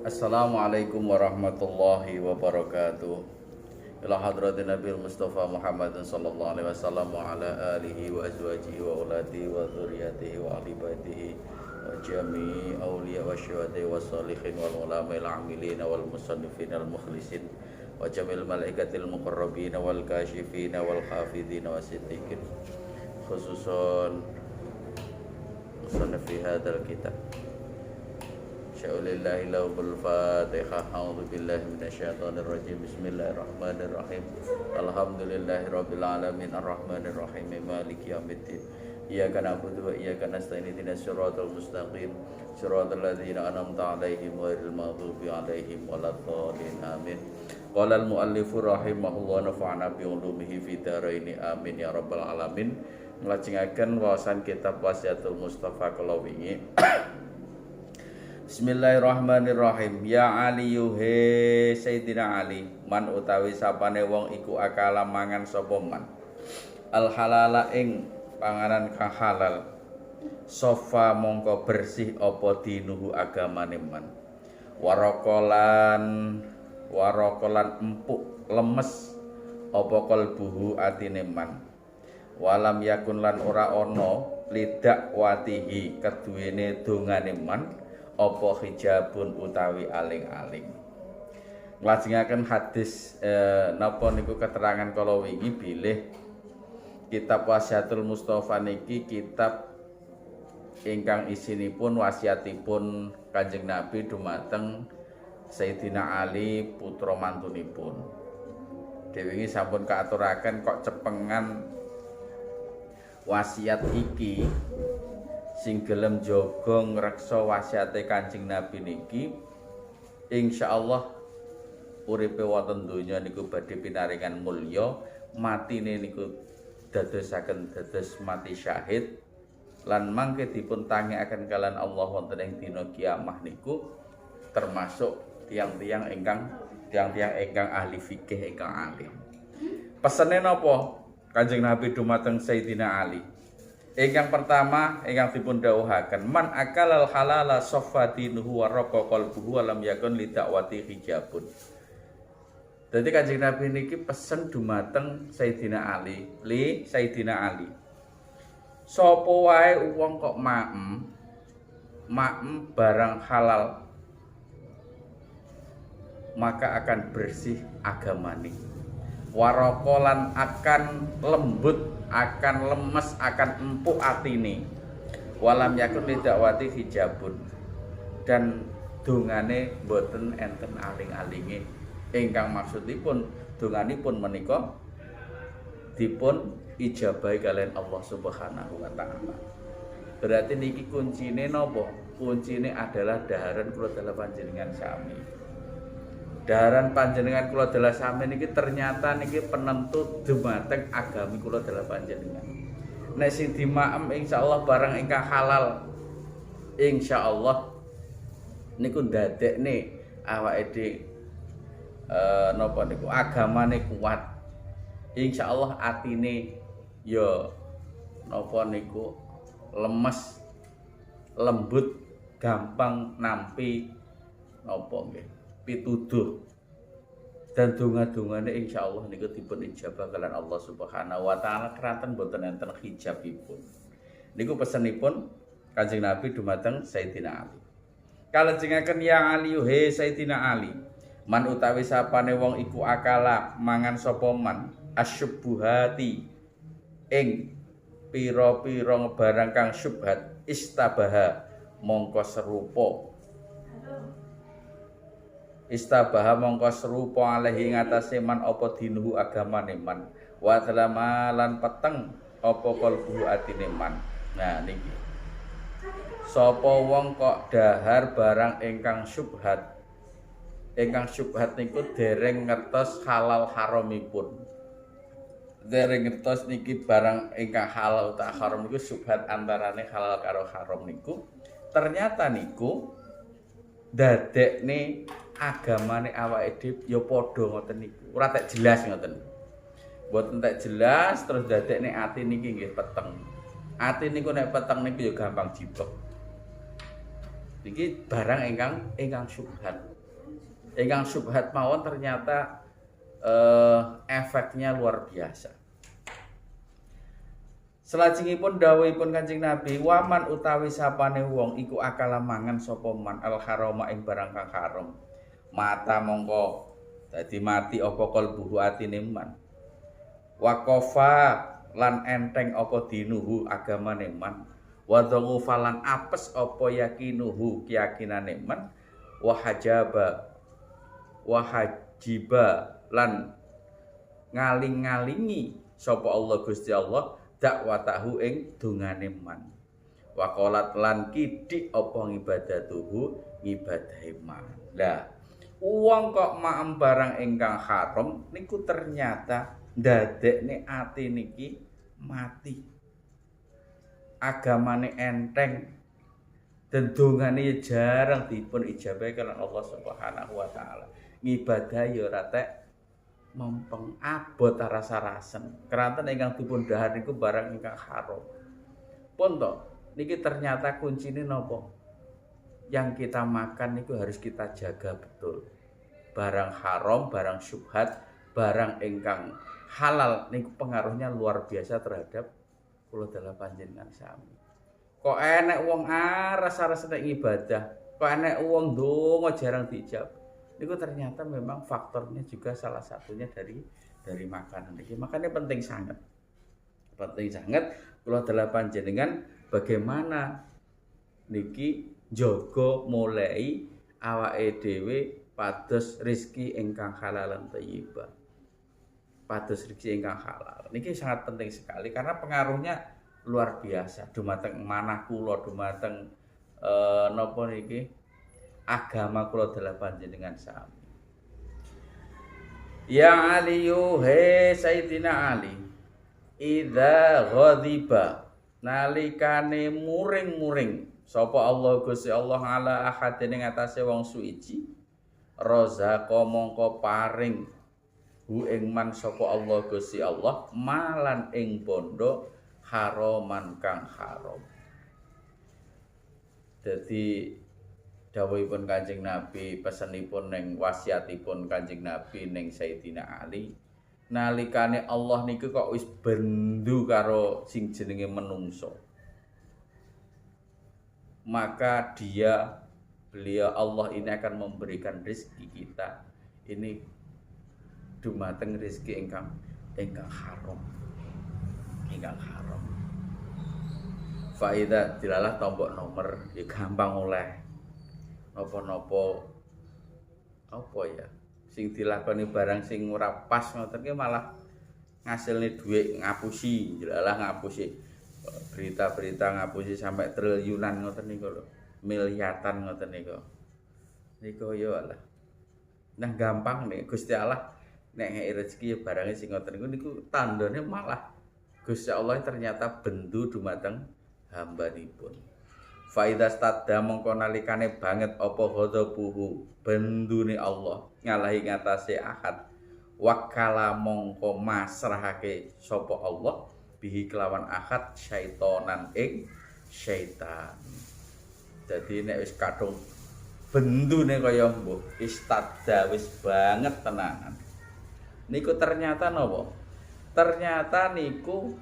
Assalamualaikum warahmatullahi wabarakatuh. Ila hadratin Nabi Mustafa Muhammad sallallahu alaihi wasallam wa ala alihi wa azwajihi wa auladihi wa dzurriyyatihi wa ahli baitihi wa jami'i awliya wa syuhada'i wa sholihin wal ulama'il amilin wal musannifin al mukhlisin wa jamil malaikatil muqarrabin wal kashifin wal hafidhin wa siddiqin khususon musannif fi hadzal kitab. Syaulillahi lahul fatihah. A'udzu billahi minasyaitonir rajim. Bismillahirrahmanirrahim. Alhamdulillahi rabbil alamin arrahmanir rahim maliki yaumiddin. Iyyaka na'budu wa iyyaka nasta'in ihdinas siratal mustaqim siratal ladzina an'amta 'alaihim ghairil maghdubi 'alaihim waladdallin. Amin. Qala al-muallifu rahimahullah nafa'ana bi ulumihi fid dharain amin ya rabbal alamin. Nglajengaken wawasan kitab Wasiatul Mustafa kala wingi. Bismillahirrahmanirrahim. Ya Ali yuhe Sayyidina Ali, man utawi sapane wong iku akala mangan sapa man al halala ing panganan kang halal, sofa mongko bersih apa dinuhu agamane man, warokolan empuk lemes apa kalbuhu atine man, walam yakun lan ora ono lidak watihi keduwene dongane man apa hijabun utawi aling-aling. Nglajengaken hadis napa niku keterangan kala wingi bilih kitab Wasiatul Mustafa niki kitab ingkang isinipun wasiatipun Kanjeng Nabi dumateng Sayyidina Ali putra mantunipun. Dewi sampun kaaturaken kok cepengan wasiat iki sing gelem jaga ngreksa wasiate Kanjeng Nabi niki insyaallah uripe wonten donya niku badhe pinaringan mulya, matine niku dadosaken dados mati syahid lan mangke dipun tangekaken kalian Allah wonten ing dina kiamah niku termasuk tiang-tiang ingkang ahli fikih ingkang alim. Pesene napa Kanjeng Nabi dumateng Sayyidina Ali? Ingkang pertama ingkang dipun dawuhaken man akalal halala safatinuhu wa raqa qalbuhu wa lam yakun lidakwati hijabun. Dadi Kanjeng Nabi niki pesen dumateng Sayyidina Ali, Sayyidina Ali. Sapa wae wong kok maem barang halal maka akan bersih agamane. Warokolan akan lembut, akan lemes, akan empuk atine. Walam yakun lidakwati hijabun. Dan dongane boten enten aling-alinge. Ingkang maksudipun donganipun menika dipun ijabahi kalian Allah Subhanahu wa taala. Berarti niki kuncine napa? Kuncine adalah daharan kula dalah panjenengan sami. Daharan panjenengan kula dalah sami niki ternyata niki penentu dumateng agami kula dalah panjenengan. Nek sing dimaem insyaallah barang ingkang halal insyaallah niku ndadekne awake dhewe napa niku agamane kuat. Insyaallah atine ya napa niku lemes lembut gampang nampi napa nggih pituduh dan donga-dongane insyaallah niku dipun ijabah kalian Allah Subhanahu wa taala keranten boten enten hijabipun. Niku pesenipun Kanjeng Nabi dumateng Sayyidina Ali. Kalajengaken ya Ali he Sayyidina Ali, man utawi sapane wong iku akala mangan sapa man asyubbuhati ing pira-pira barang kang syubhat istabaha mongko serupa alaihi ngatasé man apa dinuhu agamane man wa talama lan peteng apa kalbu atine man. Nah niki sapa wong kok dahar barang ingkang syubhat niku dereng ngertos halal haramipun. Dereng ngertos niki barang ingkang halal ta haram niku syubhat antarane halal karo haram niku ternyata niku dadekne agamane awake dhewe ya padha ngoten niku. Ora tak jelas ngoten. Mboten tak jelas terus dadekne ati niki nggih peteng. Ati niku nek peteng niku ya gampang jibek. Niki barang ingkang syubhat. ingkang syubhat mawon ternyata efeknya luar biasa. Selajengipun dawuhipun Kanjeng Nabi, waman utawi sapane wong iku akala mangan sapa man al harama ing barang kang haram. Mata mongko dadi mati apa kalbuhu atine man. Waqafa lan enteng apa dinuhu agamane man. Wa dzangu falan apes apa yakinuhu keyakinane man. Wa hajiba lan ngaling-ngalingi sapa Allah Gusti Allah dakwatahu ing dongane man. Waqalat lan kidik apa ngibadatuhu ngibadahe man. Lah wong kok maem barang ingkang haram niku ternyata ndadekne ati niki mati. Agamane enteng dan dongane jarang dipun ijabahi kalian Allah Subhanahu wa taala. Ngibadah ya ora tek mempeng abot rasa-rasen. Keranten ingkang dipun dhahar niku barang ingkang haram. Pun to, niki ternyata kuncine napa? Yang kita makan niku harus kita jaga betul. Barang haram, barang syubhat, barang ingkang halal niku pengaruhnya luar biasa terhadap kula dalah panjenengan sami. Kok enek wong rasa-rasa nek ibadah, kok enek wong ndonga jarang diijab. Niku ternyata memang faktornya juga salah satunya dari makanan iki. Makanya penting sangat. Penting sangat kula dalah panjenengan bagaimana niki jaga mulai awake dhewe pados rezeki ingkang halal lan thayyibah. Pados rezeki ingkang halal. Niki sangat penting sekali karena pengaruhnya luar biasa. Dumateng manah kula, dumateng napa niki agama kula dalah panjenengan sami. Ya Aliyu he Sayyidina Ali, idza ghadiba nalikane muring-muring sapa Allah Gusti Allah ala ahadin ing atase wong suci razaqa mongko paring hu ing man sapa Allah Gusti Allah malan ing bondo haraman kang haram. Dadi dawuhipun Kanjeng Nabi, pesenipun ning wasiatipun Kanjeng Nabi ning Sayyidina Ali, nalikane Allah niku kok wis bendu karo sing jenenge menungso. Maka beliau Allah ini akan memberikan rezeki kita ini dumateng rezeki ingkang haram. Ingkang haram. Faida dilalah tombok nomor ya gampang oleh napa-napa apa ya sing dilakoni barang sing ora pas ngoten ki malah ngasilne dhuwit ngapusi, jelalah ngapusi berita-berita ngapusi sampai triliunan ngoten niku lho, miliatan ngoten niku. Niku ya Allah. Nah gampang nih Gusti Allah nek ngeki rezeki ya barange sing ngoten niku tandane malah Gusti Allah ternyata bendu dumateng hambanipun. Faida stadda mongko nalikane banget apa ghadabuhu bendune Allah ngalahi ngatasé ahad wakala mongko masrahake sapa Allah bihi kelawan ahad syaitonan ing syaitan. Jadi nek wis kadung bendune kaya mbuh istadda wis banget tenanan. Niku ternyata napa? Ternyata niku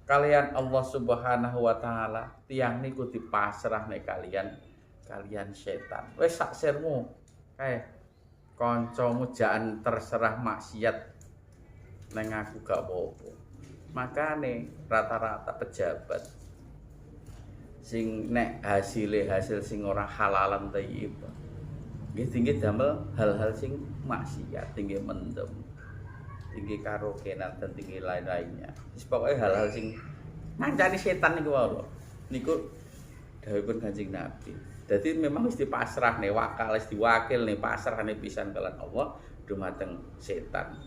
kalian Allah Subhanahu wa taala tiang niku dipasrahne kalian setan. Wis sak sirmu kae kancamu jangan terserah maksiat neng aku gak apa-apa. Makane rata-rata pejabat sing nek hasil sing ora halalan thayyib nggih tinggi damel hal-hal sing maksiat, tinggi mendem, tinggi karaokean dan tinggi lain-lainnya. Wis pokoke hal-hal sing ngancani setan niku wae lho. Niku dawuhipun Kanjeng Nabi. Dadi memang wis dipasrahne wakal, wis diwakilne pasrahne pisan kalian Allah dumateng setan.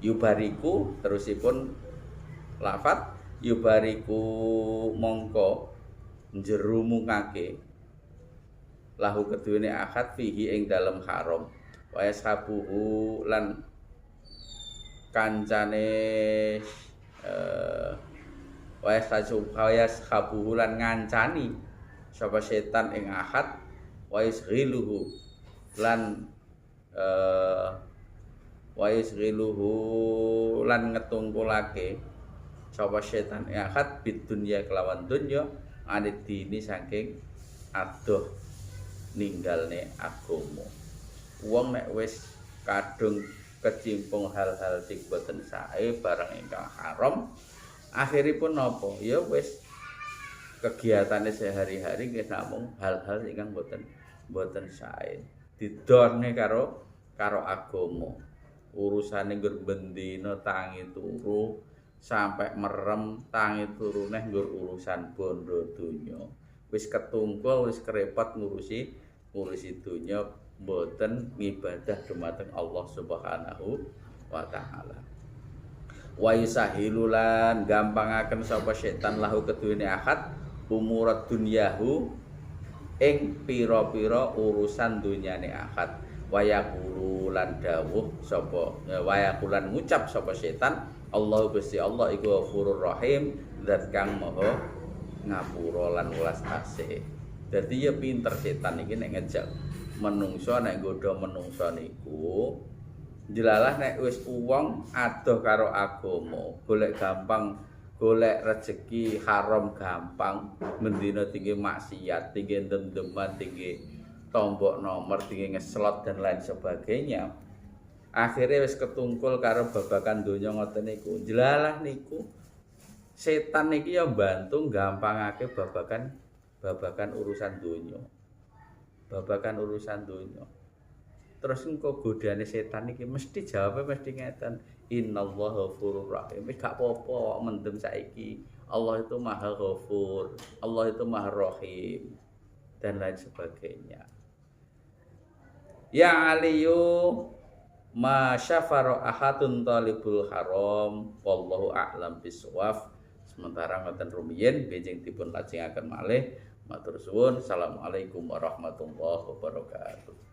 Yubariku terusipun lafat yubariku mongko njerumungake lahu keduwene akad fihi ing dalem haram wa yashabuhu lan kancane wa yashabuhu lan ngancani sapa setan ing akad wa yasghiluhu lan wa yusghiluhu lan ngetungkulake sapa setan ahad bidunya kelawan dunya anit dini saking adoh ninggalne agama. Wong nek wis kadung kecimpung hal-hal sing boten sae barang ingkang haram, akhiripun napa? Ya wis kegiatane sehari-hari nggih namung hal-hal ingkang boten sae. Didorne karo agama. Urusane nggur bendina tangi turu sampai merem tangi turu neh nggur urusan bondo donya. Wis ketungkul, wis kerepot ngurusi donya boten ngibadah dumateng Allah Subhanahu wa taala. Wa yusahilulan gampangaken sapa setan lahu keduwene ahad umurat dunyahu ing pira-pira urusan dunyane ahad. Wayakulan dawuh sapa wayakulan ngucap sapa setan Allah Gusti Allah iku Ghafurur Rahim zat kang maha ngapura lan welas asih. Dadi ya pinter setan iki nek ngejak menungso nek nggodha menungso niku jelalah nek wis wong adoh karo agama, golek gampang, golek rezeki haram gampang, mendina tinggi maksiat, tinggi dem-deman, tinggi tombok nomor, tinggi ngeslot dan lain sebagainya. Akhirnya wis ketungkul karo babakan donya ngoten niku. Jelalah niku setan niki ya bantu gampangake babakan urusan donya. Babakan urusan donya. Terus engko godane setan iki mesti jawabe mesti ngeten, innallaha ghafurur rahim. Wis gak apa-apa mendem saiki. Allah itu Maha Ghafur, Allah itu Maha Rahim dan lain sebagainya. Ya aliyu ma syafara ahadun talibul haram wallahu a'lam bisawab. Sementara ngoten rumiyin benjing dipun lajengaken malih. Matur suwun. Assalamualaikum warahmatullahi wabarakatuh.